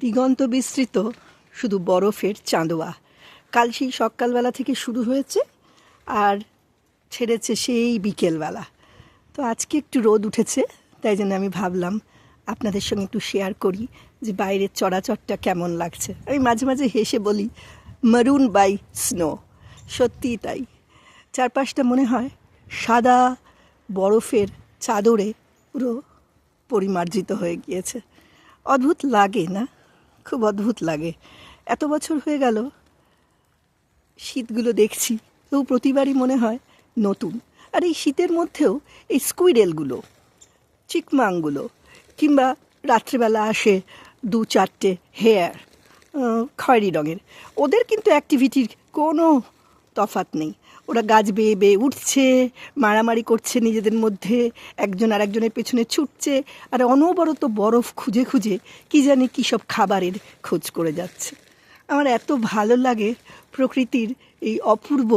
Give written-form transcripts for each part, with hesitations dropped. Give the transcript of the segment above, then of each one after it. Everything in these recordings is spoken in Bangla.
দিগন্ত বিস্তৃত শুধু বরফের চাঁদোয়া। কাল সেই সকালবেলা থেকে শুরু হয়েছে আর ছেড়েছে সেই বিকেলবেলা। তো আজকে একটু রোদ উঠেছে, তাই জন্য আমি ভাবলাম আপনাদের সঙ্গে একটু শেয়ার করি যে বাইরের চড়াচড়টা কেমন লাগছে। আমি মাঝে মাঝে হেসে বলি মারুন বাই স্নো, সত্যিই তাই। চারপাশটা মনে হয় সাদা বরফের চাদরে পুরো পরিমার্জিত হয়ে গিয়েছে। অদ্ভুত লাগে না? খুব অদ্ভুত লাগে। এত বছর হয়ে গেল শীতগুলো দেখছি, তবু প্রতিবারই মনে হয় নতুন। আর এই শীতের মধ্যেও এই স্কুইডেলগুলো, চিকমাংগুলো, কিংবা রাত্রেবেলা আসে দু চারটে হেয়ার খয়েরি রঙের, ওদের কিন্তু অ্যাক্টিভিটির কোনো তফাৎ নেই। ওরা গাছ বেয়ে বেয়ে উঠছে, মারামারি করছে নিজেদের মধ্যে, একজন আর একজনের পেছনে ছুটছে, আর অনবরত বরফ খুঁজে খুঁজে কী জানি কী সব খাবারের খোঁজ করে যাচ্ছে। আমার এত ভালো লাগে প্রকৃতির এই অপূর্ব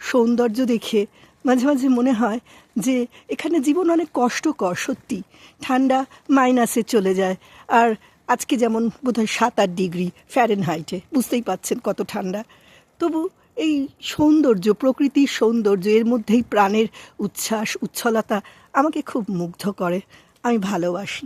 সৌন্দর্য দেখে। মাঝে মাঝে মনে হয় যে এখানে জীবন অনেক কষ্টকর, সত্যি। ঠান্ডা মাইনাসে চলে যায়, আর আজকে যেমন বোধহয় 7-8 ডিগ্রি ফ্যারেনহাইটে, বুঝতেই পাচ্ছেন কত ঠান্ডা। তবু এই সৌন্দর্য, প্রকৃতির সৌন্দর্য, এর মধ্যেই প্রাণের উচ্ছ্বাস, উচ্ছলতা আমাকে খুব মুগ্ধ করে। আমি ভালোবাসি।